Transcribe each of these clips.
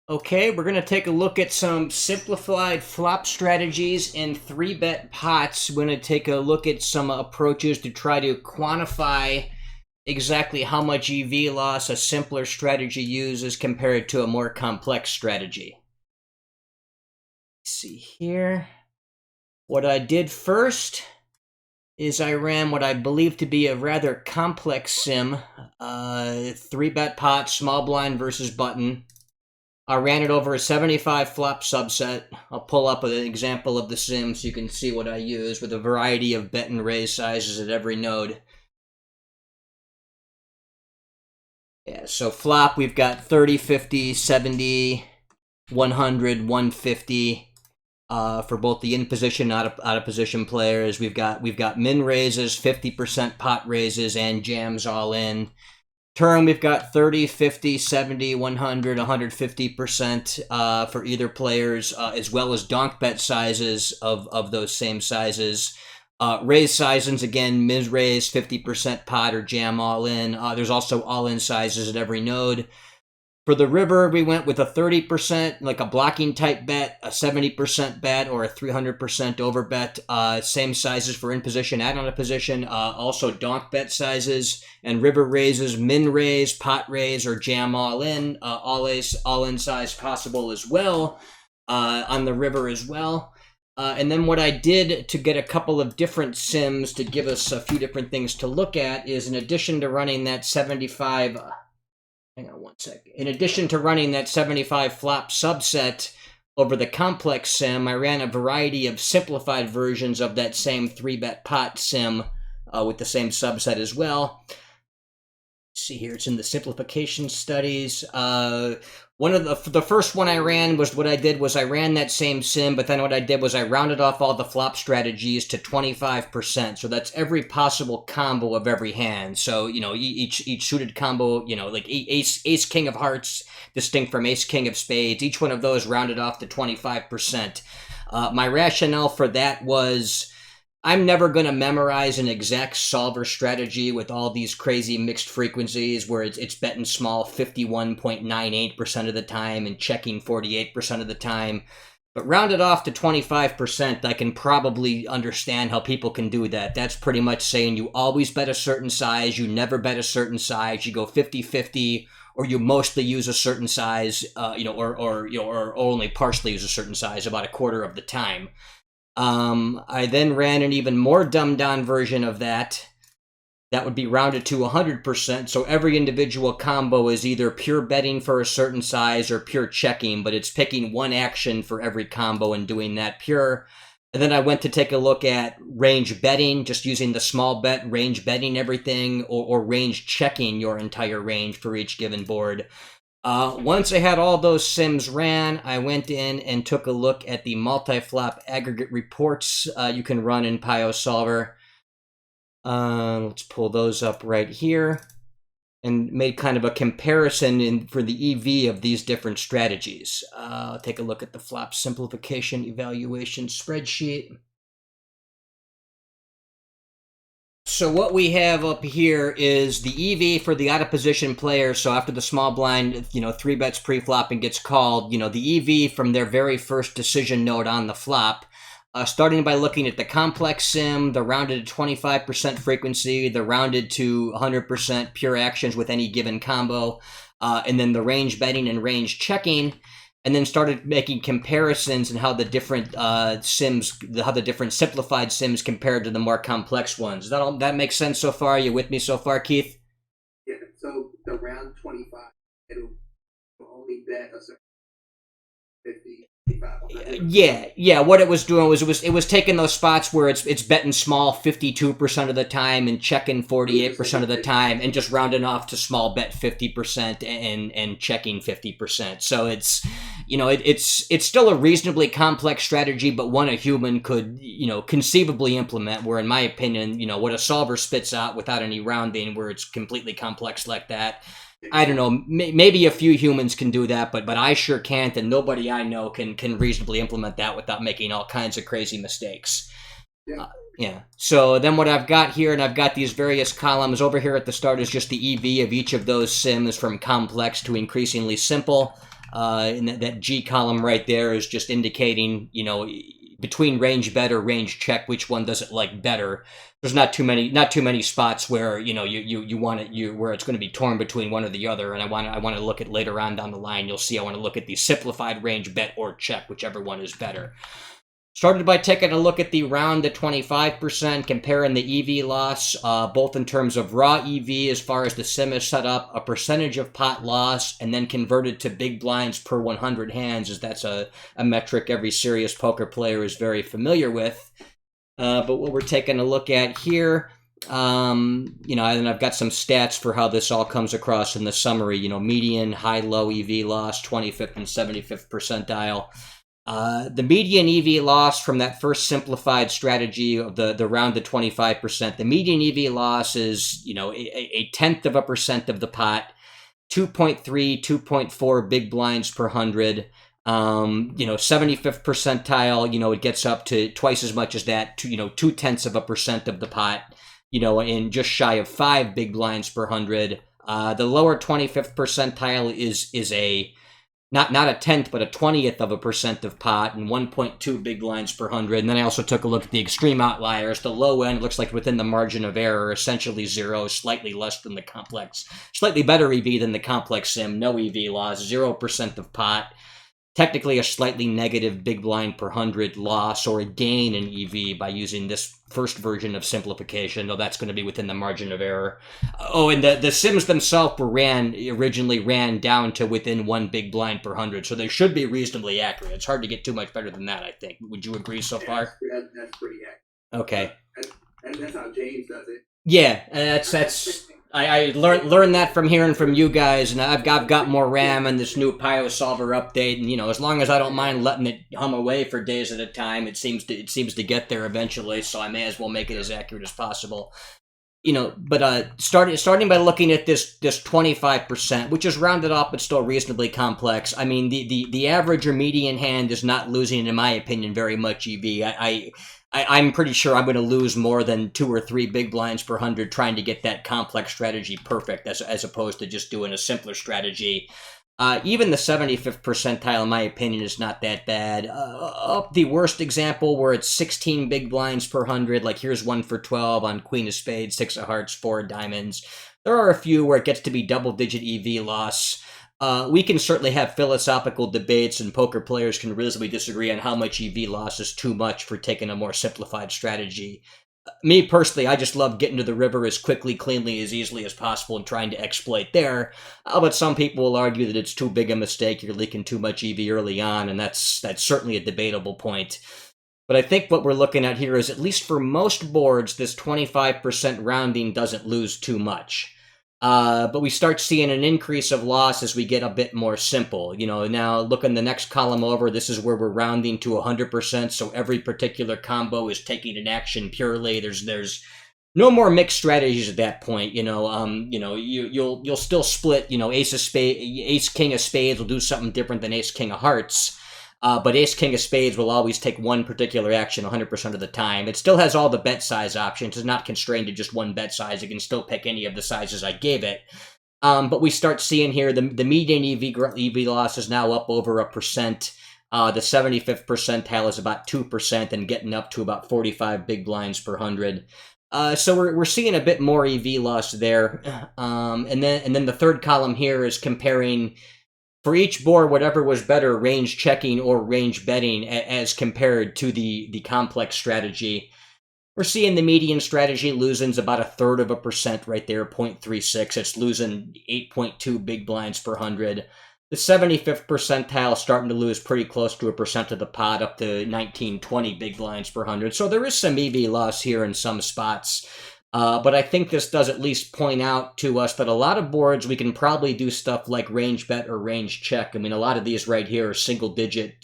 Okay, we're going to take a look at some simplified flop strategies in 3-bet pots. We're going to take a look at some approaches to try to quantify exactly how much EV loss a simpler strategy uses compared to a more complex strategy. Let's see here. What I did first is I ran what I believe to be a rather complex sim, 3-bet pot, small blind versus button. I ran it over a 75 flop subset. I'll pull up an example of the sim so you can see what I use with a variety of bet and raise sizes at every node. Yeah, so flop, we've got 30, 50, 70, 100, 150 for both the in position, out of position players. We've got min raises, 50% pot raises, and jams all in. Turn, we've got 30, 50, 70, 100, 150% for either players, as well as donk bet sizes of those same sizes. Raise sizes, again, mis-raise, 50% pot or jam all in. There's also all-in sizes at every node. For the river, we went with a 30%, like a blocking type bet, a 70% bet, or a 300% over bet. Same sizes for in position and out of position. Also donk bet sizes and river raises, min raise, pot raise, or jam all in. All in size possible as well on the river as well. And then what I did to get a couple of different sims to give us a few different things to look at is, in addition to running that 75... hang on one second. In addition to running that 75 flop subset over the complex sim, I ran a variety of simplified versions of that same 3-bet pot sim with the same subset as well. See here, it's in the simplification studies. One of the first one I ran was what I did was I ran that same sim, but then what I did was I rounded off all the flop strategies to 25%. So that's every possible combo of every hand. So, you know, each suited combo, you know, like ace king of hearts, distinct from ace king of spades, each one of those rounded off to 25%. My rationale for that was, I'm never going to memorize an exact solver strategy with all these crazy mixed frequencies where it's betting small 51.98% of the time and checking 48% of the time. But rounded off to 25%, I can probably understand how people can do that. That's pretty much saying you always bet a certain size, you never bet a certain size, you go 50-50, or you mostly use a certain size, or only partially use a certain size about a quarter of the time. I then ran an even more dumbed down version of that. That would be rounded to 100%. So every individual combo is either pure betting for a certain size or pure checking, but it's picking one action for every combo and doing that pure. And then I went to take a look at range betting, just using the small bet, range betting everything, or range checking your entire range for each given board. Once I had all those sims ran, I went in and took a look at the multi-flop aggregate reports you can run in PioSolver. Let's pull those up right here and made kind of a comparison for the EV of these different strategies. I'll take a look at the flop simplification evaluation spreadsheet. So what we have up here is the EV for the out-of-position player. So after the small blind, 3 bets pre-flop and gets called, the EV from their very first decision node on the flop. Starting by looking at the complex sim, the rounded to 25% frequency, the rounded to 100% pure actions with any given combo, and then the range betting and range checking. And then started making comparisons and how the different how the different simplified sims compared to the more complex ones. That makes sense so far? Are you with me so far, Keith? Yeah, so the round 25, it'll only bet a certain 50, 55. Yeah. What it was doing was it was taking those spots where it's betting small 52% of the time and checking 48% of the time, and just rounding off to small bet 50% and checking 50%. So it's still a reasonably complex strategy, but one a human could conceivably implement. Where, in my opinion, what a solver spits out without any rounding, where it's completely complex like that, I don't know, maybe a few humans can do that, but I sure can't, and nobody I know can reasonably implement that without making all kinds of crazy mistakes. Yeah. So then what I've got here, and I've got these various columns over here at the start, is just the EV of each of those sims from complex to increasingly simple. and that G column right there is just indicating, between range bet or range check, which one does it like better. There's not too many spots where you want it where it's going to be torn between one or the other. And I want to look at later on down the line. You'll see I want to look at the simplified range bet or check, whichever one is better. Started by taking a look at the round to 25%, comparing the EV loss, both in terms of raw EV as far as the sim is set up, a percentage of pot loss, and then converted to big blinds per 100 hands, as that's a metric every serious poker player is very familiar with. But what we're taking a look at here, and I've got some stats for how this all comes across in the summary, median, high, low EV loss, 25th and 75th percentile. The median EV loss from that first simplified strategy of the round to 25%, the median EV loss is, a 0.1% of the pot, 2.3, 2.4 big blinds per 100. 75th percentile, it gets up to twice as much as that, 0.2% of the pot, in just shy of 5 big blinds per 100. The lower 25th percentile is a not a 10th, but a 20th of a percent of pot, and 1.2 big blinds per 100. And then I also took a look at the extreme outliers. The low end looks like within the margin of error, essentially 0, slightly less than the complex, slightly better EV than the complex sim, no EV loss, 0% of pot. Technically a slightly negative big blind per 100 loss or a gain in EV by using this first version of simplification, though that's going to be within the margin of error. Oh, and the sims themselves originally ran down to within 1 big blind per 100, so they should be reasonably accurate. It's hard to get too much better than that, I think. Would you agree so far? That's pretty accurate. Okay. That's how James does it. Yeah, that's I learned that from hearing from you guys, and I've got more RAM in this new Pio Solver update, and as long as I don't mind letting it hum away for days at a time, it seems to get there eventually. So I may as well make it as accurate as possible. But starting by looking at this 25%, which is rounded off but still reasonably complex. I mean, the average or median hand is not losing, in my opinion, very much EV. I'm pretty sure I'm going to lose more than 2 or 3 big blinds per 100 trying to get that complex strategy perfect, as opposed to just doing a simpler strategy. Even the 75th percentile, in my opinion, is not that bad. Up the worst example, where it's 16 big blinds per 100, like here's one for 12 on Queen of Spades, 6 of Hearts, 4 of Diamonds. There are a few where it gets to be double-digit EV loss. We can certainly have philosophical debates, and poker players can reasonably disagree on how much EV loss is too much for taking a more simplified strategy. Me personally, I just love getting to the river as quickly, cleanly, as easily as possible and trying to exploit there. But some people will argue that it's too big a mistake, you're leaking too much EV early on, and that's certainly a debatable point. But I think what we're looking at here is, at least for most boards, this 25% rounding doesn't lose too much. But we start seeing an increase of loss as we get a bit more simple. Now look in the next column over, this is where we're rounding to 100%, so every particular combo is taking an action purely. There's no more mixed strategies at that point. You'll still split, ace king of spades will do something different than ace king of hearts. But ace king of spades will always take one particular action 100% of the time. It still has all the bet size options. It's not constrained to just one bet size. It can still pick any of the sizes I gave it. But we start seeing here the median EV loss is now up over 1%. The 75th percentile is about 2% and getting up to about 45 big blinds per 100. So we're seeing a bit more EV loss there. And then the third column here is comparing, for each board, whatever was better, range checking or range betting, as compared to the complex strategy. We're seeing the median strategy losing about 1/3% right there, 0.36. It's losing 8.2 big blinds per 100. The 75th percentile starting to lose pretty close to 1% of the pot, up to 19, 20 big blinds per 100. So there is some EV loss here in some spots. But I think this does at least point out to us that a lot of boards, we can probably do stuff like range bet or range check. I mean, a lot of these right here are single digit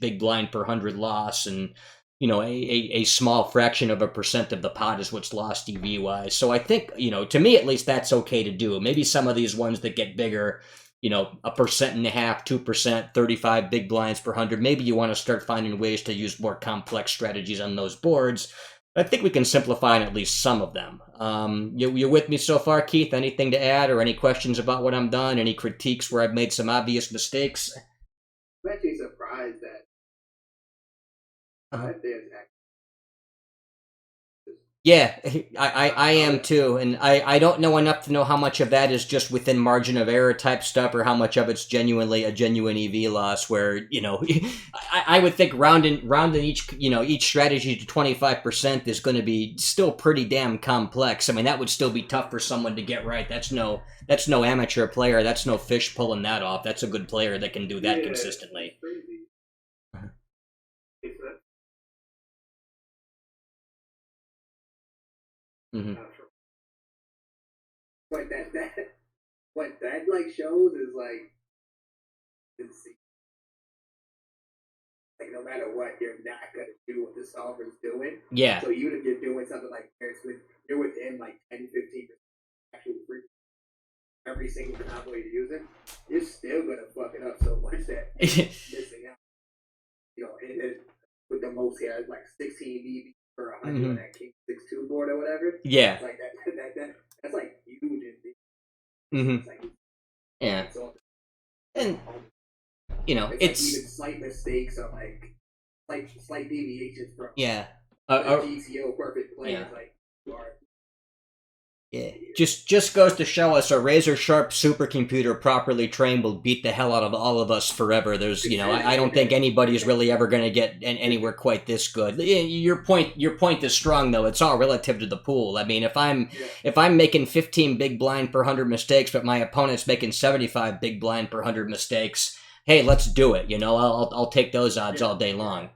big blind per 100 loss, and a small fraction of 1% of the pot is what's lost EV wise. So I think, to me at least, that's okay to do. Maybe some of these ones that get bigger, 1.5%, 2%, 35 big blinds per 100. Maybe you want to start finding ways to use more complex strategies on those boards. I think we can simplify on at least some of them. You're with me so far, Keith? Anything to add or any questions about what I'm done? Any critiques where I've made some obvious mistakes? I'm actually surprised that there's Yeah, I am too, and I don't know enough to know how much of that is just within margin of error type stuff, or how much of it's genuinely a genuine EV loss. Where I would think rounding each strategy to 25% is going to be still pretty damn complex. I mean, that would still be tough for someone to get right. That's no amateur player. That's no fish pulling that off. That's a good player that can do that consistently. Mm-hmm. What that like shows is like no matter what, you're not gonna do what the solver's doing. Yeah. So even if you're doing something like you're within like 10-15% actual free every single combo you're using, you're still gonna fuck it up so much that you're missing out. With the most here, like 16 EV per 100 on that King 6-2 board or whatever. Yeah. It's like that's like huge. Mm-hmm. Yeah. And it's like even slight mistakes are like slight deviations from GTO perfect play. Yeah. Like you are. Yeah, just goes to show us a razor sharp supercomputer properly trained will beat the hell out of all of us forever. There's, I don't think anybody's really ever going to get anywhere quite this good. Your point is strong though. It's all relative to the pool. I mean, if I'm making 15 big blind per 100 mistakes, but my opponent's making 75 big blind per 100 mistakes, hey, let's do it. I'll take those odds all day long.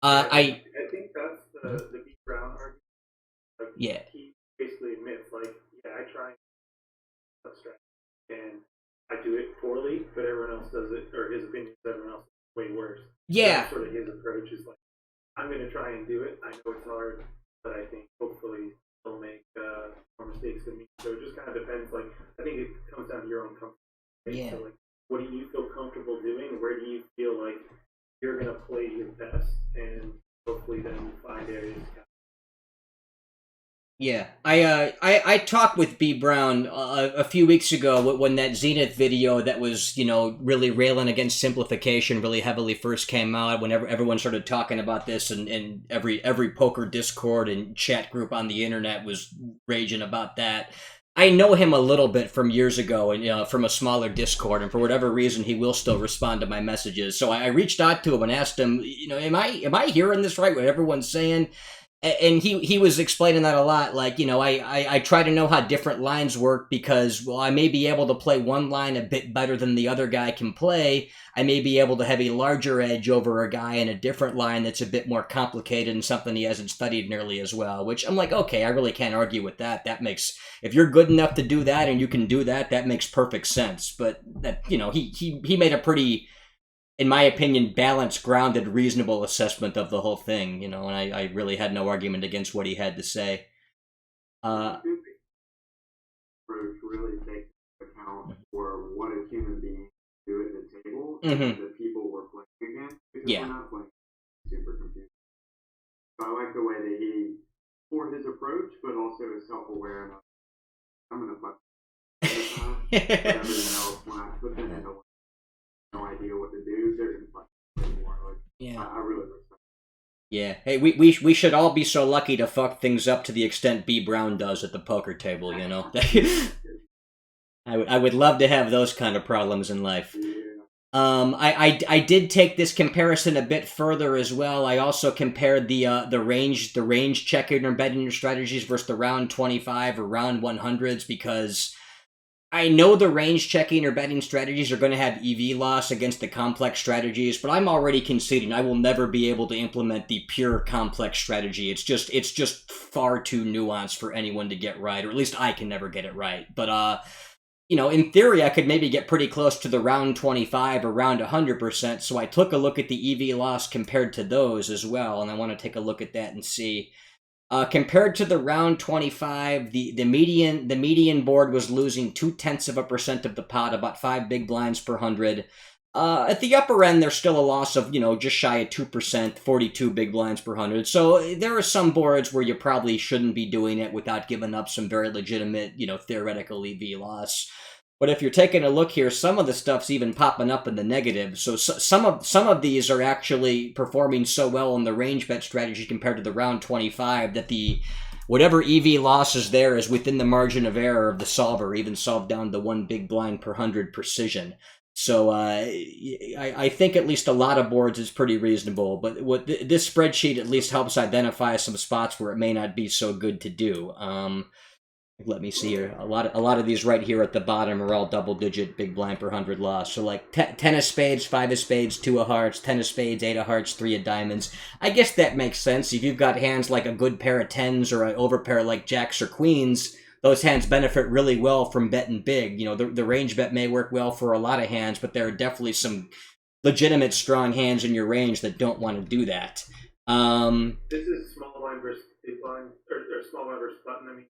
I think that's the Beat Brown argument. Yeah. Basically admits, like, yeah, I try and I do it poorly, but everyone else does it, or his opinion is everyone else is way worse. Yeah. That's sort of his approach is like, I'm going to try and do it. I know it's hard, but I think hopefully they'll make more mistakes than me. So it just kind of depends. Like, I think it comes down to your own comfort. Right? Yeah. So, like, what do you feel comfortable doing? Where do you feel like you're going to play your best? And hopefully then you find areas to Yeah, I talked with B Brown a few weeks ago when that Zenith video that was really railing against simplification really heavily first came out. Whenever everyone started talking about this, and every poker Discord and chat group on the internet was raging about that. I know him a little bit from years ago, and from a smaller Discord, and for whatever reason, he will still respond to my messages. So I reached out to him and asked him, am I hearing this right? What everyone's saying? And he was explaining that a lot, like, I try to know how different lines work because, well, I may be able to play one line a bit better than the other guy can play. I may be able to have a larger edge over a guy in a different line that's a bit more complicated and something he hasn't studied nearly as well, which I'm like, okay, I really can't argue with that. That makes, if you're good enough to do that and you can do that, that makes perfect sense. But that, he made a pretty, in my opinion, balanced, grounded, reasonable assessment of the whole thing, and I really had no argument against what he had to say. Approach really takes into account for what a human being do at the table and the people we're playing against, because we're not playing supercomputer. So I like the way that he, for his approach, but also is self-aware enough. I'm gonna fuck everything else when I put them in no idea what to do. They're gonna fuck more. Like, I really respect. Yeah. Hey, we should all be so lucky to fuck things up to the extent B Brown does at the poker table. I would love to have those kind of problems in life. I did take this comparison a bit further as well. I also compared the range checking or betting your strategies versus the round 25 or round 100s, because I know the range checking or betting strategies are going to have EV loss against the complex strategies, but I'm already conceding I will never be able to implement the pure complex strategy. It's just far too nuanced for anyone to get right, or at least I can never get it right. But in theory, I could maybe get pretty close to the round 25 or round 100%. So I took a look at the EV loss compared to those as well, and I want to take a look at that and see. Compared to the round 25, the median board was losing 0.2% of the pot, about 5 big blinds per 100. At the upper end, there's still a loss of, just shy of 2%, 42 big blinds per 100. So there are some boards where you probably shouldn't be doing it without giving up some very legitimate, theoretical EV loss. But if you're taking a look here, some of the stuff's even popping up in the negative. So some of these are actually performing so well in the range bet strategy compared to the round 25 that whatever EV loss is there is within the margin of error of the solver, even solved down to 1 big blind per 100 precision. So I think at least a lot of boards is pretty reasonable, but this spreadsheet at least helps identify some spots where it may not be so good to do. Let me see here. A lot of these right here at the bottom are all double-digit big blind per 100 loss. So like 10 of spades, 5 of spades, 2 of hearts, 10 of spades, 8 of hearts, 3 of diamonds. I guess that makes sense. If you've got hands like a good pair of 10s or an overpair like jacks or queens, those hands benefit really well from betting big. The range bet may work well for a lot of hands, but there are definitely some legitimate strong hands in your range that don't want to do that. This is small blind versus big blind, or small blind versus button, I mean.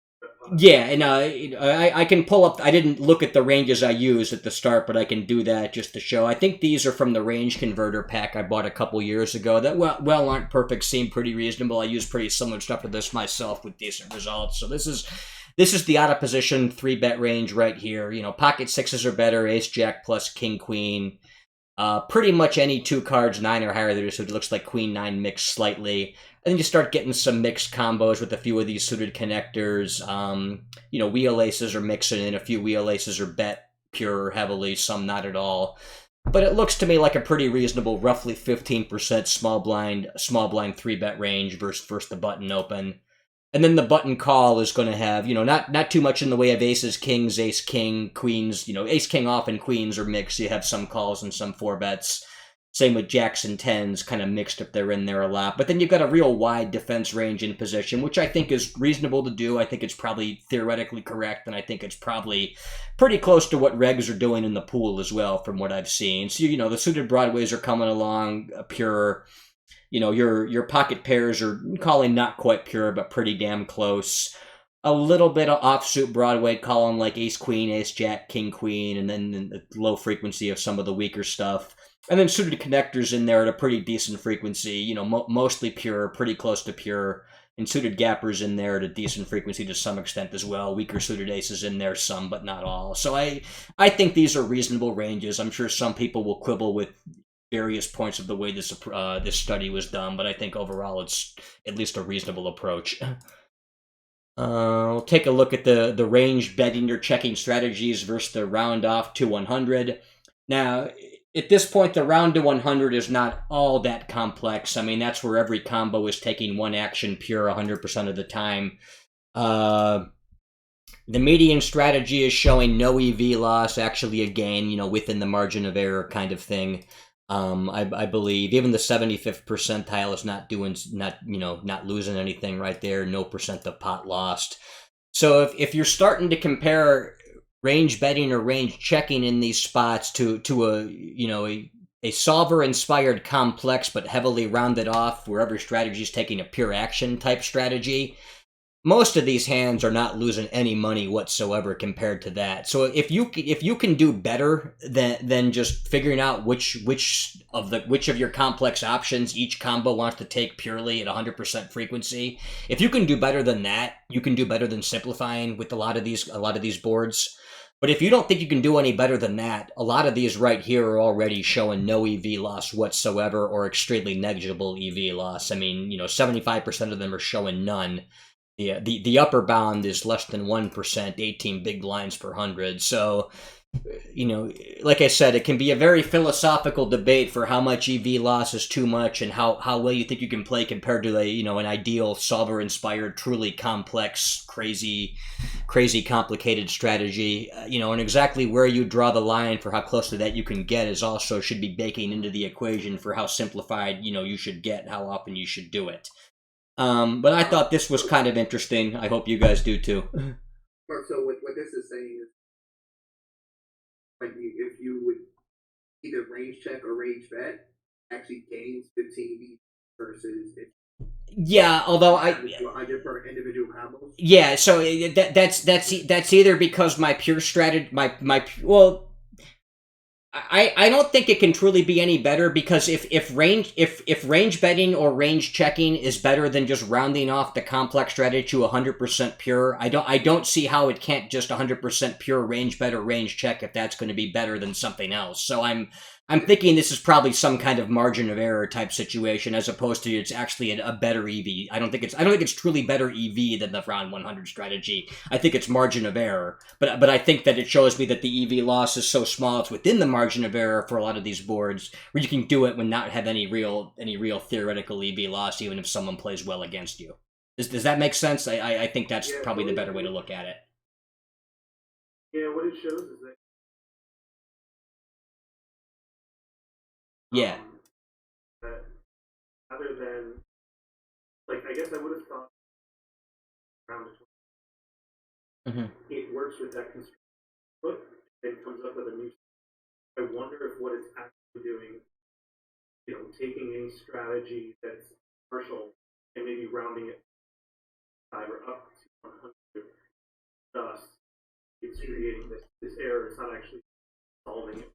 Yeah, and I can pull up. I didn't look at the ranges I used at the start, but I can do that just to show. I think these are from the range converter pack I bought a couple years ago. That well aren't perfect, seem pretty reasonable. I use pretty similar stuff to this myself with decent results. So this is the out of position 3-bet range right here. Pocket sixes or better, ace jack plus king queen. Pretty much any 2 cards 9 or higher there, so it looks like queen 9 mixed slightly. And then you start getting some mixed combos with a few of these suited connectors. Wheel aces are mixing in. A few wheel aces are bet pure heavily, some not at all. But it looks to me like a pretty reasonable, roughly 15% small blind 3-bet range versus the button open. And then the button call is going to have, not too much in the way of aces, kings, ace, king, queens. Ace, king off and queens are mixed. You have some calls and some 4-bets. Same with jacks and 10s, kind of mixed if they're in there a lot. But then you've got a real wide defense range in position, which I think is reasonable to do. I think it's probably theoretically correct, and I think it's probably pretty close to what regs are doing in the pool as well, from what I've seen. So, the suited broadways are coming along pure. Your pocket pairs are calling not quite pure, but pretty damn close. A little bit of offsuit Broadway calling like ace queen, ace jack, king queen, and then the low frequency of some of the weaker stuff. And then suited connectors in there at a pretty decent frequency, mostly pure, pretty close to pure. And suited gappers in there at a decent frequency to some extent as well. Weaker suited aces in there, some, but not all. So I think these are reasonable ranges. I'm sure some people will quibble with various points of the way this study was done, but I think overall it's at least a reasonable approach. We'll take a look at the range betting or checking strategies versus the round off to 100. Now, at this point, the round to 100 is not all that complex. I mean, that's where every combo is taking one action pure 100% of the time. The median strategy is showing no EV loss, actually a gain, within the margin of error kind of thing. I believe even the 75th percentile is not losing anything right there. No percent of pot lost. So if you're starting to compare range betting or range checking in these spots to a solver inspired complex but heavily rounded off where every strategy is taking a pure action type strategy, most of these hands are not losing any money whatsoever compared to that. So if you can do better than just figuring out which of your complex options each combo wants to take purely at 100% frequency, if you can do better than that, you can do better than simplifying with a lot of these boards. But if you don't think you can do any better than that, a lot of these right here are already showing no EV loss whatsoever or extremely negligible EV loss. I mean, 75% of them are showing none. Yeah, the upper bound is less than 1%, 18 big blinds per 100. So, like I said, it can be a very philosophical debate for how much EV loss is too much and how well you think you can play compared to an ideal solver-inspired, truly complex, crazy complicated strategy. And exactly where you draw the line for how close to that you can get is also should be baking into the equation for how simplified, you should get and how often you should do it. But I thought this was kind of interesting. I hope you guys do too. So what this is saying is, if you would either range check or range bet, actually gains 15 V versus yeah. Although 100 per individual combos. Yeah. So that's either because my pure strategy, I don't think it can truly be any better, because if range betting or range checking is better than just rounding off the complex strategy to 100% pure, I don't see how it can't just 100% pure range bet or range check if that's going to be better than something else. So I'm thinking this is probably some kind of margin of error type situation, as opposed to it's actually a better EV. I don't think it's truly better EV than the round 100 strategy. I think it's margin of error, but I think that it shows me that the EV loss is so small it's within the margin of error for a lot of these boards, where you can do it when not have any real theoretical EV loss, even if someone plays well against you. Does that make sense? I think that's probably the better way to look at it. Yeah, what it shows is that Yeah. that rather than, like, I guess I would have thought around the 20, it works with that constraint, but it comes up with a new. I wonder if what it's actually doing, taking a strategy that's partial and maybe rounding it 5 or up to 100. Thus, it's creating this error. It's not actually solving it.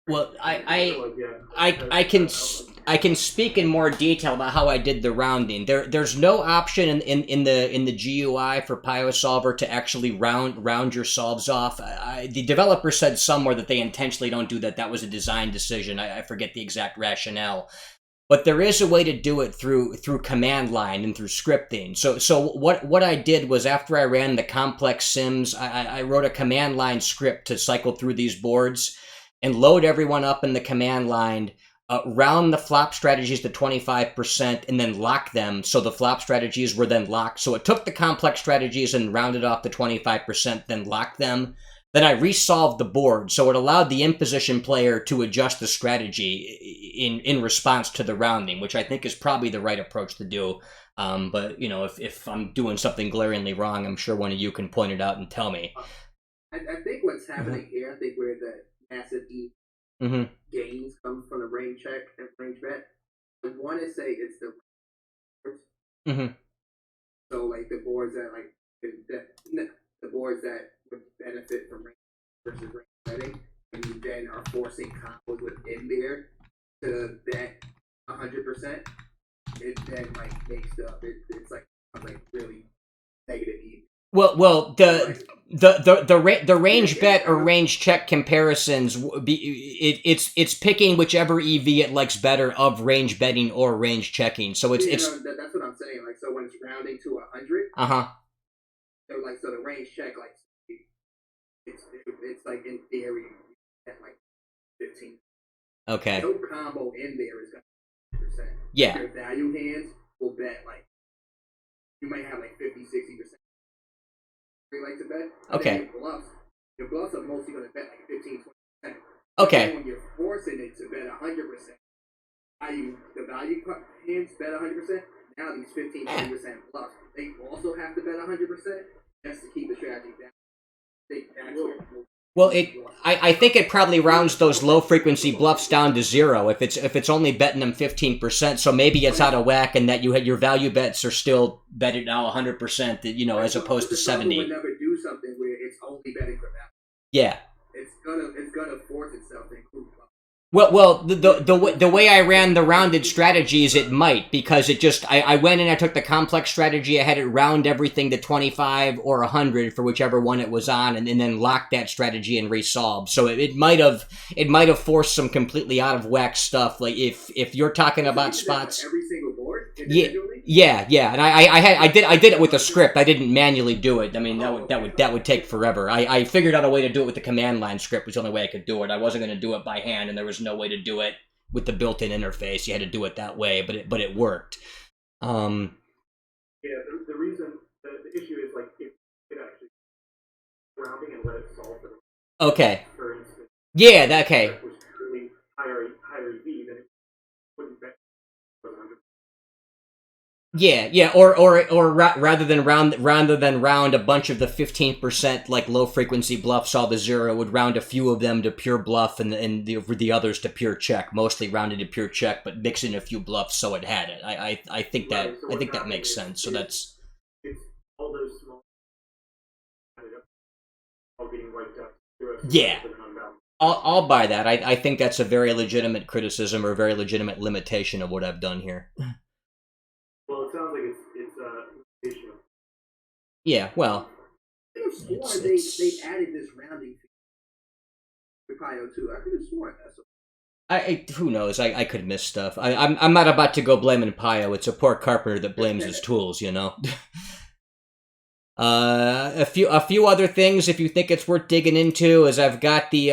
Well, I can speak in more detail about how I did the rounding. There's no option in the GUI for PioSolver to actually round your solves off. The developer said somewhere that they intentionally don't do that. That was a design decision. I forget the exact rationale. But there is a way to do it through command line and through scripting. So what I did was, after I ran the complex sims, I wrote a command line script to cycle through these boards and load everyone up in the command line, round the flop strategies to 25%, and then lock them so the flop strategies were then locked. So it took the complex strategies and rounded off to 25%, then locked them. Then I resolved the board, so it allowed the in-position player to adjust the strategy in response to the rounding, which I think is probably the right approach to do. But, if I'm doing something glaringly wrong, I'm sure one of you can point it out and tell me. I think what's happening here, I think where the massive gains come from the range check and range bet, I want to say it's the boards. So, like, the boards that, like, the boards that would benefit from range versus range betting, and you then are forcing combos within there to bet 100%, it then, like, makes it's like really negative EV. Well, the range bet or range check comparisons, it's picking whichever EV it likes better of range betting or range checking. So it's that's what I'm saying. Like, so when it's rounding to 100, so the range check, like, it's like, in theory at like 15. Okay. No combo in there is gonna be 100%. Yeah. Your value hands will bet, like, you might have like 50, 60%. You like to bet. Okay. Your bluffs are mostly going to bet like 15, 20%. Okay. When you're forcing it to bet 100%, the value hands bet 100%. Now these 15, 20% bluffs, they also have to bet 100% just to keep the strategy down. Well, I think it probably rounds those low frequency bluffs down to 0 if it's only betting them 15%. So maybe it's out of whack, and that your value bets are still betting now 100%. As opposed to 70. Would never do something where it's only betting for value. Yeah. It's gonna force itself to include. Well, the way I ran the rounded strategies, it might, because I went and I took the complex strategy, I had it round everything to 25 or 100 for whichever one it was on, and then locked that strategy and resolved. So it might have forced some completely out of whack stuff. Like if you're talking about spots, every single board. Yeah, and I did it with a script. I didn't manually do it. I mean, that would take forever. I figured out a way to do it with the command line script. Was the only way I could do it. I wasn't going to do it by hand, and there was no way to do it with the built-in interface. You had to do it that way, but it worked. Yeah, the reason the issue is, like, if it actually rounding and let it solve it. Okay. For instance. Yeah. Okay. If it was truly higher EV, then it wouldn't bet 100%. Yeah, or rather than round a bunch of the 15% like low frequency bluffs all to 0, would round a few of them to pure bluff and the others to pure check, mostly rounded to pure check, but mix in a few bluffs so it had it. I think that makes sense. So that's it's all those small all getting wiped out. Yeah. I'll buy that. I think that's a very legitimate criticism or a very legitimate limitation of what I've done here. Well, it sounds like it's a issue. Yeah, well. I could have sworn they added this rounding fee for Pio too. I could have sworn that. So. Who knows? I could miss stuff. I'm not about to go blaming Pio. It's a poor carpenter that blames his tools, you know. A few other things, if you think it's worth digging into, is I've got the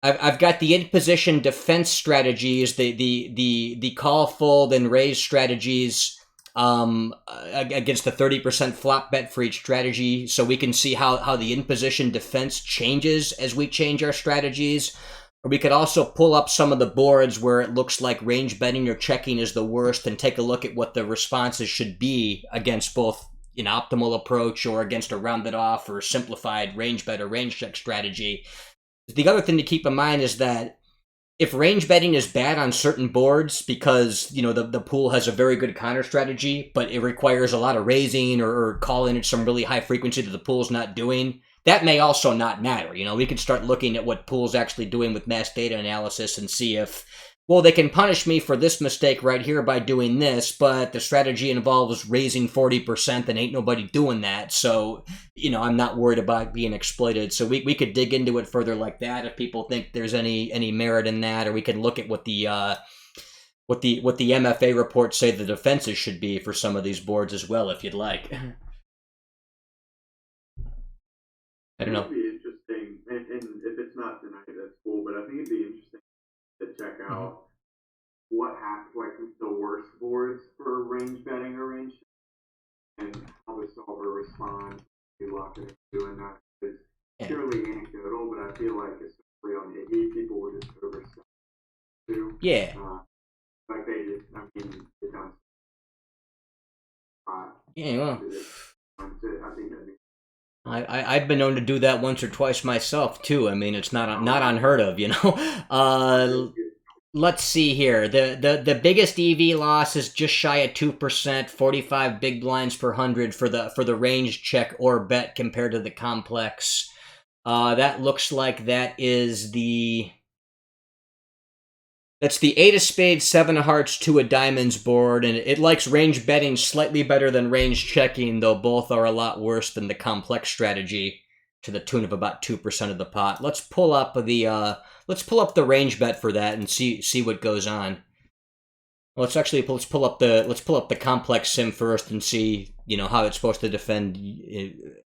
in position defense strategies, the call, fold, and raise strategies against the 30% flop bet for each strategy, so we can see how the in position defense changes as we change our strategies. Or we could also pull up some of the boards where it looks like range betting or checking is the worst and take a look at what the responses should be against both an optimal approach or against a rounded off or simplified range bet or range check strategy. The other thing to keep in mind is that if range betting is bad on certain boards because, you know, the pool has a very good counter strategy, but it requires a lot of raising or calling at some really high frequency that the pool's not doing, that may also not matter. You know, we could start looking at what pool's actually doing with mass data analysis and see if, well, they can punish me for this mistake right here by doing this, but the strategy involves raising 40% and ain't nobody doing that. So, you know, I'm not worried about being exploited. So we could dig into it further like that if people think there's any merit in that, or we can look at what the MFA reports say the defenses should be for some of these boards as well, if you'd like. I don't know. It'd be interesting, and if it's not tonight, that's cool. But I think it'd be interesting to check out what happens, like the worst boards for range betting or range, and how the solver responds. Be locked into doing that. It's purely anecdotal, but I feel like especially on the AE, people would just overstep too. Yeah. Like they just, I mean, they don't. Yeah, well. I think that'd be. I've been known to do that once or twice myself too. I mean, it's not unheard of, you know. Let's see here. The biggest EV loss is just shy of 2%, 45 big blinds per 100 for the range check or bet compared to the complex. That looks like that's the 8 of spades, 7 of hearts, 2 of diamonds board, and it likes range betting slightly better than range checking, though both are a lot worse than the complex strategy, to the tune of about 2% of the pot. Let's pull up the range bet for that and see what goes on. Well, let's pull up the complex sim first and see, you know, how it's supposed to defend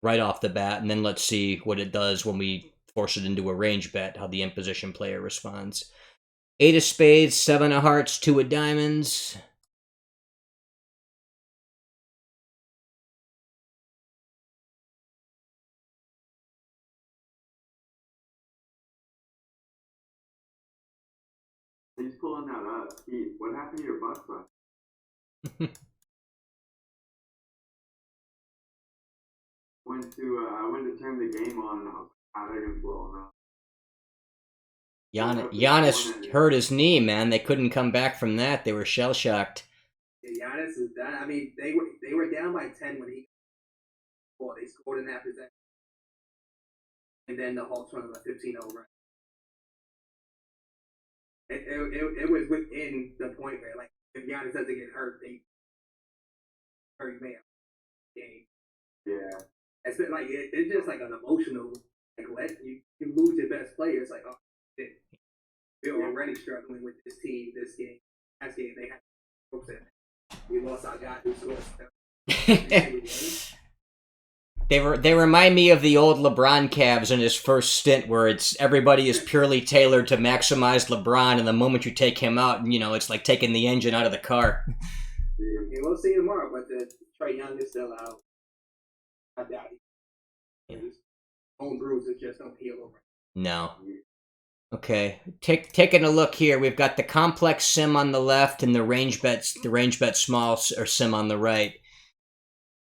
right off the bat, and then let's see what it does when we force it into a range bet, how the imposition player responds. 8 of spades, 7 of hearts, 2 of diamonds. He's pulling that up. What happened to your butt last? I went to turn the game on and I was like, they're gonna blow him out. Giannis hurt his knee, man. They couldn't come back from that. They were shell shocked. Yeah, Giannis is done. I mean, they were down by 10 when they scored in that possession, and then the Hawks won a 15-0 run. It was within the point where, like, if Giannis doesn't get hurt, they hurt man game. Yeah, it's been like it's just like an emotional, like, you lose your best player. It's like, oh shit. We're already struggling with this team, this game. Last game, they had we lost our guy who scored. They remind me of the old LeBron Cavs in his first stint, where it's everybody is purely tailored to maximize LeBron, and the moment you take him out, you know, it's like taking the engine out of the car. Yeah, we'll see tomorrow, but Trae Young is still out. I doubt it. His own bruises just don't heal over. No. Okay, taking a look here, we've got the complex sim on the left and the range bet small or sim on the right.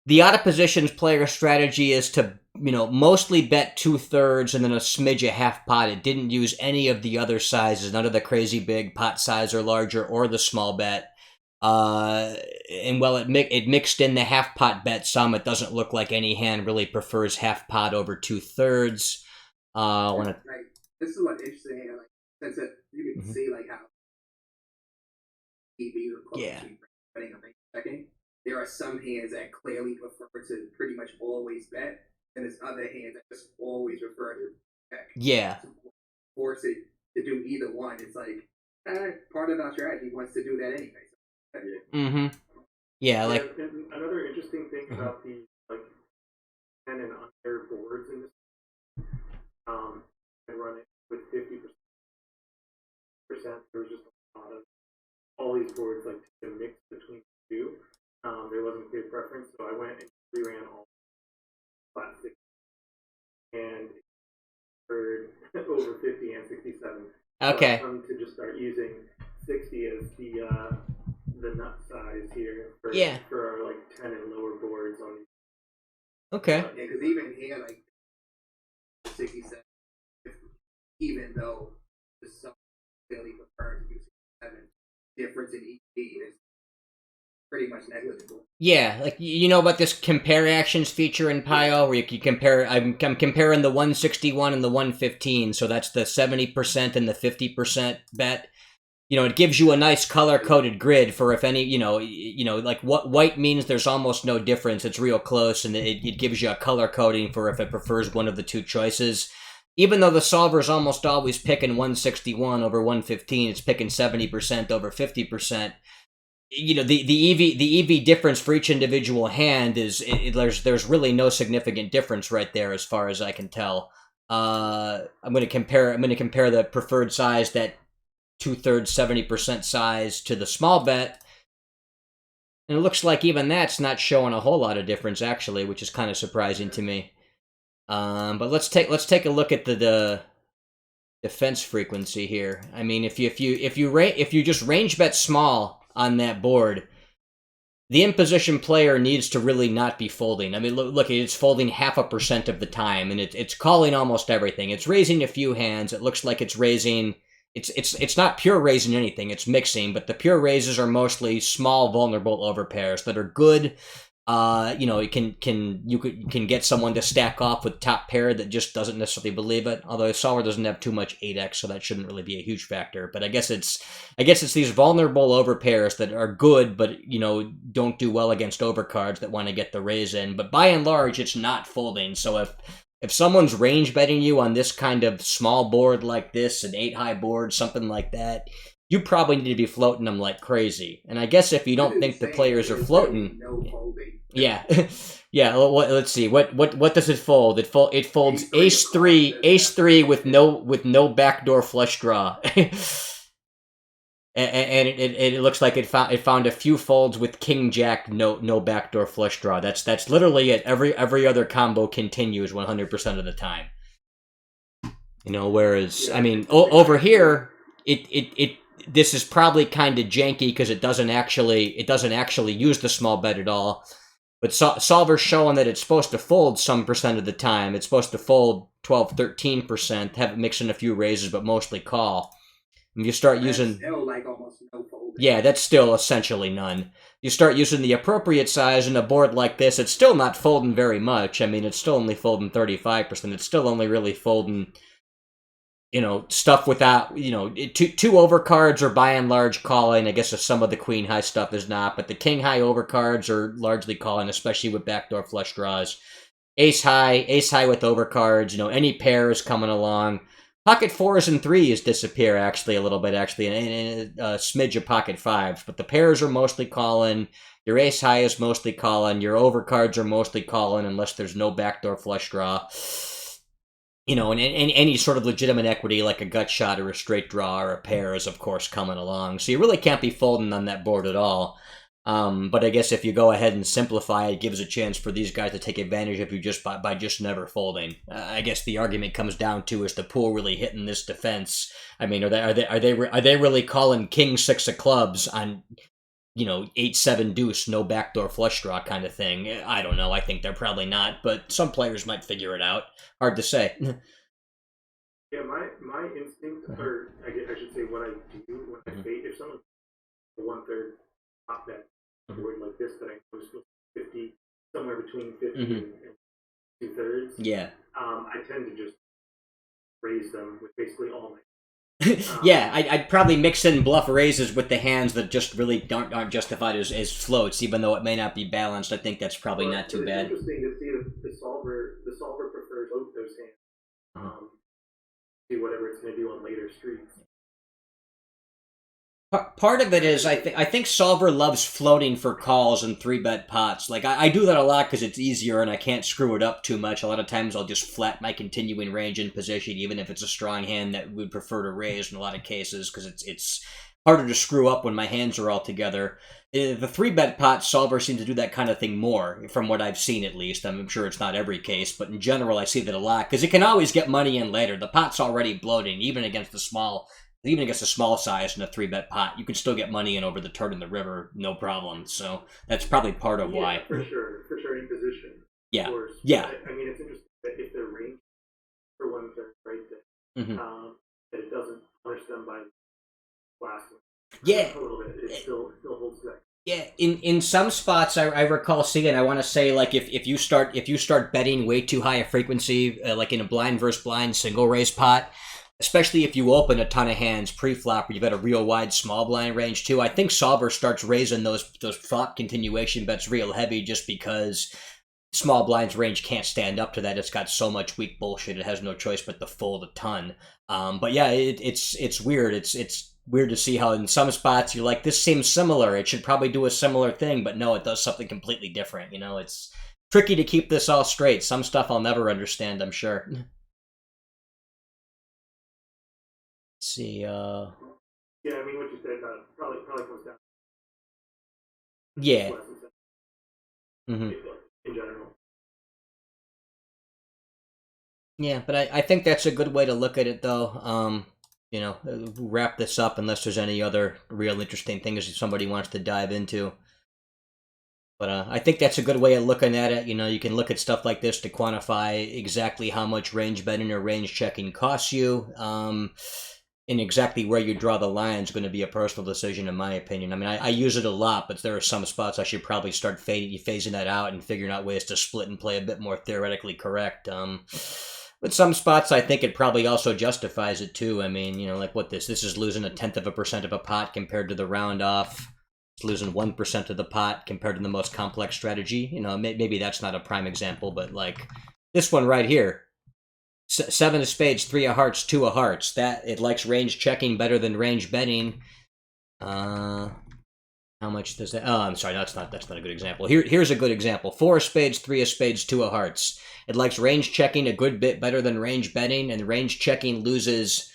The out of positions player strategy is to, you know, mostly bet 2/3 and then a smidge of half pot. It didn't use any of the other sizes, none of the crazy big pot size or larger or the small bet. And while it mixed in the half pot bet some, it doesn't look like any hand really prefers half pot over 2/3. this is what's interesting here. Like, since you can see like how EVs are close to betting and range checking. There are some hands that clearly prefer to pretty much always bet, and there's other hands that just always refer to check. Yeah. To force it to do either one. It's like part of our strategy wants to do that anyway. So, mm-hmm. Yeah, like another interesting thing about the like 10 and under boards in this, and run it with 50%. There was just a lot of all these boards like to mix between the two. There wasn't a clear preference, so I went and reran all classic and for over 50 and 67. okay. So I'm to just start using 60 as the nut size here for our like 10 and lower boards on. Okay. Yeah, because even here, like 67, even though the sum clearly prefers to use 7, difference in EP is pretty much negligible. Yeah, like you know about this compare actions feature in Pio, where you can compare. I'm comparing the 161 and the 115, so that's the 70% and the 50% bet. You know, it gives you a nice color-coded grid for if any, you know, like what white means there's almost no difference. It's real close, and it gives you a color coding for if it prefers one of the two choices. Even though the solver's almost always picking 161 over 115, it's picking 70% over 50%. You know, the EV difference for each individual hand is there's really no significant difference right there as far as I can tell. I'm going to compare the preferred size, that 2/3 70% size, to the small bet, and it looks like even that's not showing a whole lot of difference actually, which is kind of surprising to me. But let's take a look at the defense frequency here. I mean, if you just range bet small on that board, the in-position player needs to really not be folding. I mean, look, it's folding 0.5% of the time, and it's calling almost everything. It's raising a few hands. It looks like it's raising. It's not pure raising anything. It's mixing, but the pure raises are mostly small, vulnerable overpairs that are good. You know, you can get someone to stack off with top pair that just doesn't necessarily believe it. Although solver doesn't have too much 8x, so that shouldn't really be a huge factor. But I guess it's these vulnerable overpairs that are good, but you know don't do well against overcards that want to get the raise in. But by and large, it's not folding. So if someone's range betting you on this kind of small board like this, an 8-high board, something like that, you probably need to be floating them like crazy. And I guess if you don't think the players are floating, yeah, yeah. Let's see. What does it fold? It folds ace three with no backdoor flush draw, and it looks like it found a few folds with king jack, no backdoor flush draw. That's literally it. Every other combo continues 100% of the time. You know, whereas I mean over here this is probably kind of janky because it doesn't actually use the small bet at all. But solver's showing that it's supposed to fold some percent of the time. It's supposed to fold 12-13%, have it mix in a few raises, but mostly call. And you start using still like almost no folding. Yeah, that's still essentially none. You start using the appropriate size in a board like this, it's still not folding very much. I mean, it's still only folding 35%. It's still only really folding, you know, stuff without, you know, two overcards are by and large calling. I guess if some of the queen high stuff is not, but the king high overcards are largely calling, especially with backdoor flush draws. Ace high with overcards, you know, any pairs coming along. Pocket 4s and 3s disappear actually a little bit, and a smidge of pocket 5s, but the pairs are mostly calling. Your ace high is mostly calling. Your overcards are mostly calling unless there's no backdoor flush draw. You know, and any sort of legitimate equity like a gut shot or a straight draw or a pair is, of course, coming along. So you really can't be folding on that board at all. But I guess if you go ahead and simplify, it gives a chance for these guys to take advantage of you just by just never folding. I guess the argument comes down to, is the pool really hitting this defense? I mean, are they really calling king 6 of clubs on, you know, 8-7 deuce, no backdoor flush draw kind of thing? I don't know. I think they're probably not, but some players might figure it out. Hard to say. Yeah, my instinct, or I should say what I do when I fade, if someone's a 1/3 top bet board like this that I know is 50, somewhere between 50 and 2/3. Yeah. I tend to just raise them with basically all my. Yeah, I'd probably mix in bluff raises with the hands that just really aren't justified as floats, even though it may not be balanced. I think that's probably not too bad. It's interesting to see the solver prefers both those hands. Do whatever it's going to do on later streets. Part of it is I think solver loves floating for calls and 3-bet pots. Like I do that a lot because it's easier and I can't screw it up too much. A lot of times I'll just flat my continuing range in position, even if it's a strong hand that we'd prefer to raise in a lot of cases, because it's harder to screw up when my hands are all together. The 3-bet pot solver seems to do that kind of thing more, from what I've seen at least. I'm sure it's not every case, but in general I see that a lot, because it can always get money in later. The pot's already bloating, even against a small size in a 3-bet pot. You can still get money in over the turn in the river, no problem. So that's probably part of why. For sure, in position. Yeah, of course. Yeah. I mean, it's interesting that if they're ranged for 1/3, right, that it doesn't punish them by blasting. Yeah, a little bit. It still holds that. Yeah, in some spots I recall seeing, I want to say, like if you start betting way too high a frequency, like in a blind versus blind single raise pot, especially if you open a ton of hands pre-flop where you've got a real wide small blind range too, I think solver starts raising those flop continuation bets real heavy, just because small blind's range can't stand up to that. It's got so much weak bullshit, it has no choice but to fold a ton. But yeah, it's weird. It's weird to see how in some spots you're like, this seems similar, it should probably do a similar thing, but no, it does something completely different. It's tricky to keep this all straight. Some stuff I'll never understand, I'm sure. Let's see, Yeah, I mean, what you said probably comes down. Yeah. In general. Yeah, but I think that's a good way to look at it, though. Wrap this up unless there's any other real interesting things somebody wants to dive into. But I think that's a good way of looking at it. You can look at stuff like this to quantify exactly how much range betting or range checking costs you. And exactly where you draw the line is going to be a personal decision, in my opinion. I mean, I use it a lot, but there are some spots I should probably start phasing that out and figuring out ways to split and play a bit more theoretically correct. But some spots, I think it probably also justifies it too. I mean, like what this is losing 0.1% of a pot compared to the round off. It's losing 1% of the pot compared to the most complex strategy. Maybe that's not a prime example, but like this one right here. 7 of spades, 3 of hearts, 2 of hearts. That it likes range checking better than range betting. How much does that? Oh, I'm sorry, that's not a good example. Here's a good example. 4 of spades, 3 of spades, 2 of hearts. It likes range checking a good bit better than range betting, and range checking loses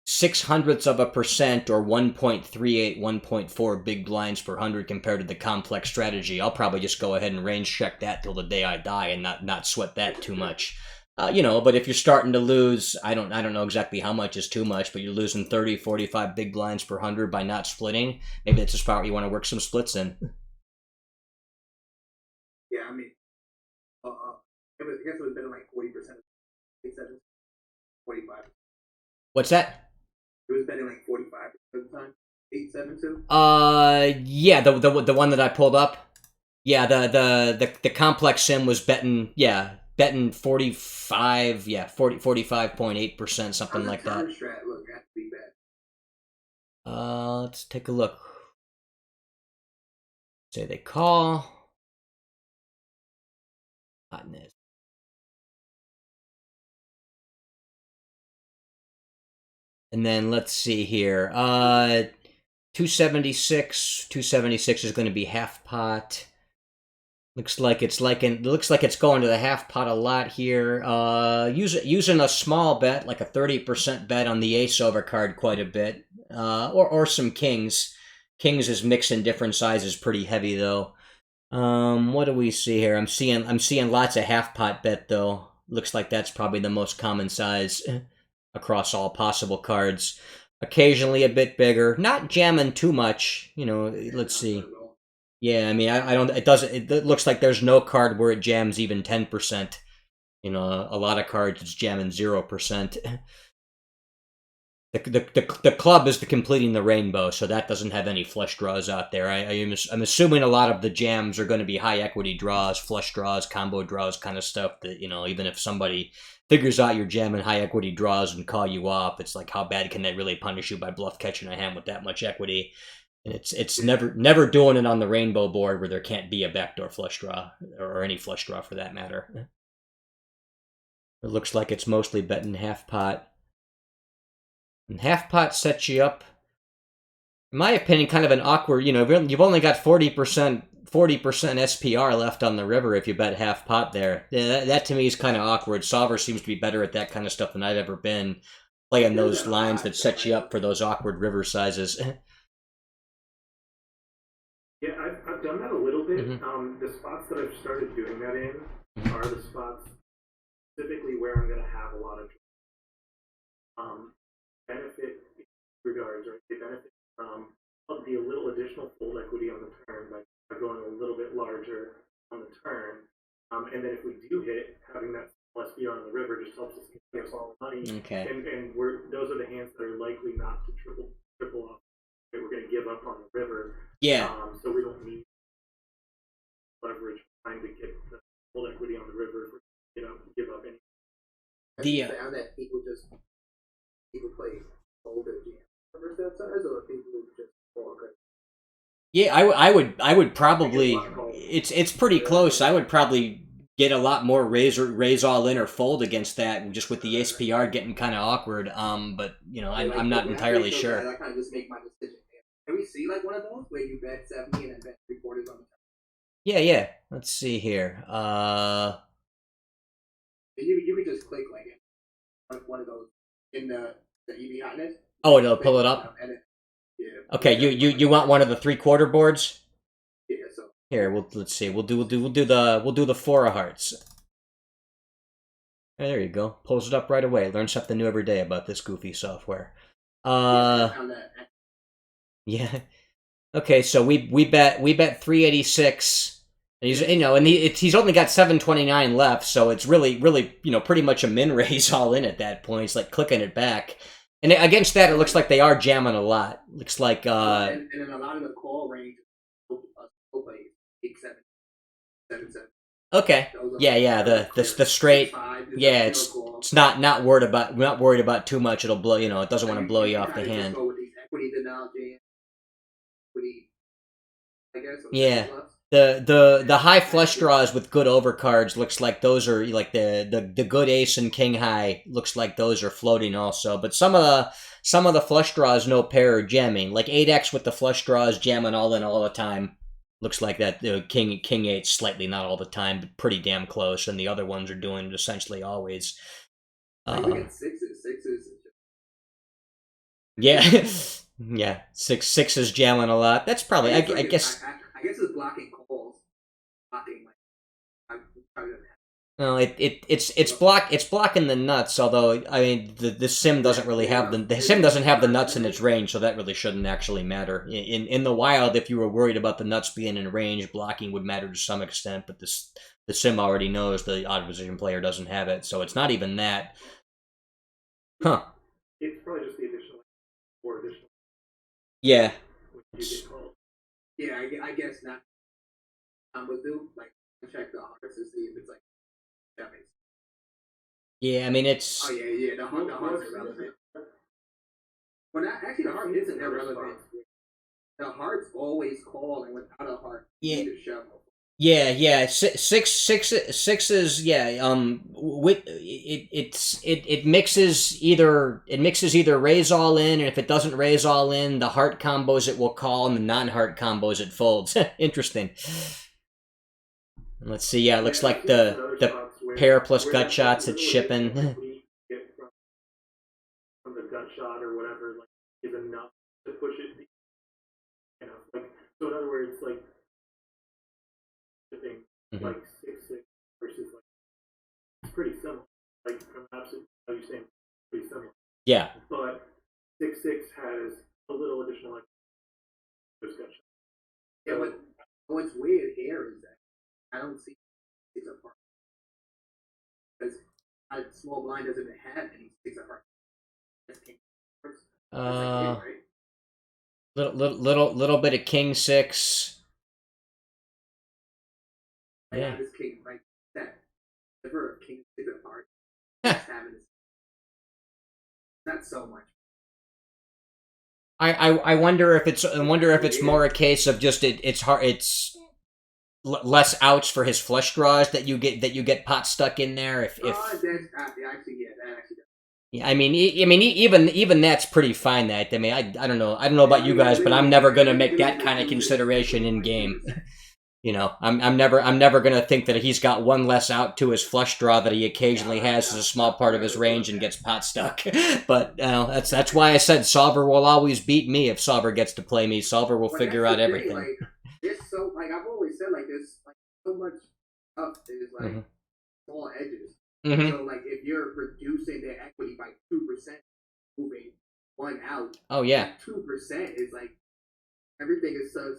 0.06% or 1.38, 1.4 big blinds per 100 compared to the complex strategy. I'll probably just go ahead and range check that till the day I die and not sweat that too much. But if you're starting to lose, I don't know exactly how much is too much, but you're losing 30, 45 big blinds per 100 by not splitting, maybe that's a spot where you want to work some splits in. Yeah, I mean, I guess it was better like 40% of 8-7, 45. What's that? It was betting like 45% of the time. 8-7-2. Yeah, the one that I pulled up. Yeah, the complex sim was betting 45, 45.8%, something like that. Strat look has to be bad. Let's take a look. Say they call. Hotness. And then let's see here. 276. 276 is going to be half pot. Looks like it's going to the half pot a lot here. Using a small bet, like a 30% bet on the ace overcard quite a bit. Or some kings. Kings is mixed in different sizes pretty heavy though. What do we see here? I'm seeing lots of half pot bet though. Looks like that's probably the most common size across all possible cards. Occasionally a bit bigger, not jamming too much. Let's see. Yeah, I mean, I don't. It looks like there's no card where it jams even 10%. A lot of cards it's jamming 0%. The club is the completing the rainbow, so that doesn't have any flush draws out there. I'm assuming a lot of the jams are going to be high equity draws, flush draws, combo draws, kind of stuff that, you know, even if somebody figures out you're jamming high equity draws and call you off, it's like, how bad can they really punish you by bluff catching a hand with that much equity? And it's never doing it on the rainbow board where there can't be a backdoor flush draw, or any flush draw for that matter. It looks like it's mostly betting half pot. And half pot sets you up, in my opinion, kind of an awkward, you know, you've only got 40% SPR left on the river if you bet half pot there. Yeah, that to me is kind of awkward. Solver seems to be better at that kind of stuff than I've ever been, playing those lines that set you up for those awkward river sizes. Yeah, I've done that a little bit. The spots that I've started doing that in are the spots specifically where I'm going to have a lot of benefit in regards, or they benefit from the little additional fold equity on the turn by going a little bit larger on the turn. And then if we do hit, having that SPR on the river just helps us get us all the money. Okay. And those are the hands that are likely not to triple off. We're going to give up on the river. Yeah. So we don't need leverage trying to get the full equity on the river, give up any. I found that people play older jams that size, or people just fall good. Yeah, I would probably, it's pretty close. I would probably get a lot more raise all in or fold against that, and just with the SPR getting kind of awkward. But you know, I'm not entirely sure. I kind of just make my decision. Can we see like one of those where you bet 70 and then bet 3/4 on the turn? Yeah. Let's see here. You could just click like one of those in the EV hotness. Oh, it'll pull it up. Yeah. Okay, you want one of the 3/4 boards? Yeah. So here, let's see. We'll do the 4 of hearts. There you go. Pulls it up right away. Learn something new every day about this goofy software. Yeah. Okay, so we bet 386. And he's only got 729 left, so it's really pretty much a min raise all in at that point. It's like clicking it back. And against that, it looks like they are jamming a lot. Looks like and in a lot of the call range, play 8-7. Okay. Yeah. The straight. Yeah, it's not worried about too much. It'll blow. It doesn't want to blow you off the hand. Yeah. The high flush draws with good overcards looks like those are like the good ace and king high looks like those are floating also. But some of the flush draws no pair are jamming. Like 8x with the flush draws jamming all in all the time. Looks like that king 8 slightly, not all the time, but pretty damn close, and the other ones are doing it essentially always. Look at sixes. Yeah, yeah. Sixes jamming a lot. That's probably I guess. I guess it's blocking calls. No, it's blocking the nuts. Although I mean the sim doesn't really have the sim doesn't have the nuts in its range, so that really shouldn't actually matter. In the wild, if you were worried about the nuts being in range, blocking would matter to some extent. But the sim already knows the odd position player doesn't have it, so it's not even that. Huh? It's probably just the additional. Yeah. Yeah, I guess not. Combos do check the hearts to see if it's like that makes. Yeah, I mean it's. Oh yeah. The hearts are relevant. Well, actually, the heart isn't irrelevant. The hearts always call, and without a heart, you need to shovel. Yeah. Sixes. Yeah. It mixes either raise all in, and if it doesn't raise all in, the heart combos it will call, and the non-heart combos it folds. Interesting. Let's see. Yeah, it looks like the pair plus gut shots it's shipping. From the gut shot or whatever, is enough to push it. So in other words, shipping 6-6 versus it's pretty similar. From absolute, how you saying pretty similar. Yeah. But 6-6 has a little additional gut shot. Yeah, but what's weird here is that I don't see six apart. Because small blind doesn't have any six apart. Little bit of king 6. Yeah. This king, like that, never king 6 of hearts. Just having this, not so much. I wonder if it's more a case of just it's hard, it's less outs for his flush draws that you get pot stuck in there. If that actually does. Yeah, I mean, even that's pretty fine. That I mean, I don't know about you guys, but I'm never gonna make that kind of consideration in game. You know, I'm never gonna think that he's got one less out to his flush draw that he occasionally has as a small part of his range and gets pot stuck. But that's why I said Solver will always beat me if Solver gets to play me. Solver will figure out everything. Like, there's so I've always said there's so much stuff is small edges. So if you're reducing their equity by 2%, moving one out. Oh yeah. 2% is everything is so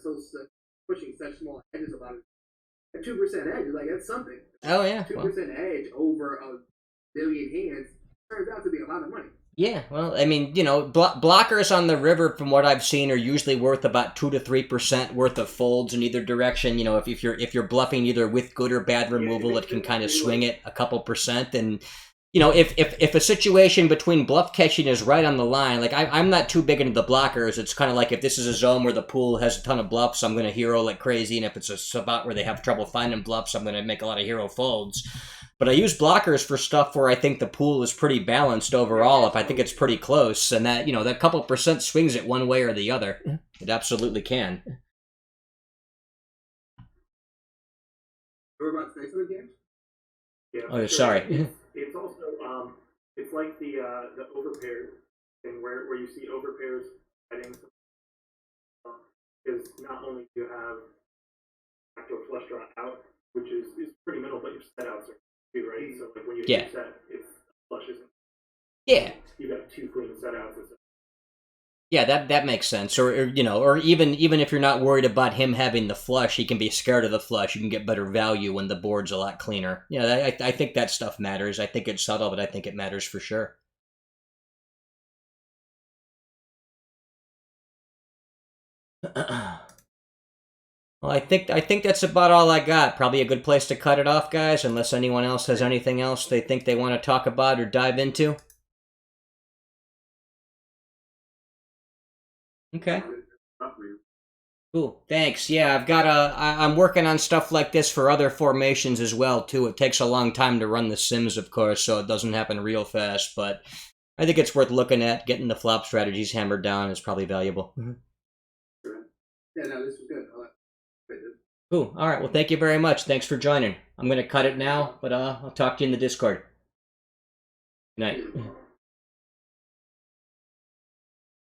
pushing such small edges about it. A 2% edge is that's something. Oh yeah. 2% edge over a billion hands turns out to be a lot of money. Yeah, well, I mean, blockers on the river, from what I've seen, are usually worth about 2 to 3% worth of folds in either direction. You know, if you're bluffing either with good or bad removal, it can kind of swing it a couple percent. And if a situation between bluff catching is right on the line, I'm not too big into the blockers. It's kind of like if this is a zone where the pool has a ton of bluffs, I'm going to hero like crazy, and if it's a spot where they have trouble finding bluffs, I'm going to make a lot of hero folds. But I use blockers for stuff where I think the pool is pretty balanced overall, if I think it's pretty close, and that, that couple percent swings it one way or the other. It absolutely can. We're about to say something, James? Yeah. Oh, sorry. It's also it's like the overpairs thing where you see overpairs adding some, because not only do you have actual flush draw out, which is pretty minimal, but your set outs are too, right? So when you set, it's flushes. Yeah. You got 2 clean set outs. Yeah, that makes sense. Or even if you're not worried about him having the flush, he can be scared of the flush. You can get better value when the board's a lot cleaner. I think that stuff matters. I think it's subtle, but I think it matters for sure. Well, I think that's about all I got. Probably a good place to cut it off, guys, unless anyone else has anything else they think they want to talk about or dive into. Okay. Cool. Thanks. Yeah, I'm working on stuff like this for other formations as well, too. It takes a long time to run the sims, of course, so it doesn't happen real fast, but I think it's worth looking at. Getting the flop strategies hammered down is probably valuable. Yeah, no, this was good. Cool. All right. Well, thank you very much. Thanks for joining. I'm going to cut it now, but I'll talk to you in the Discord. Good night.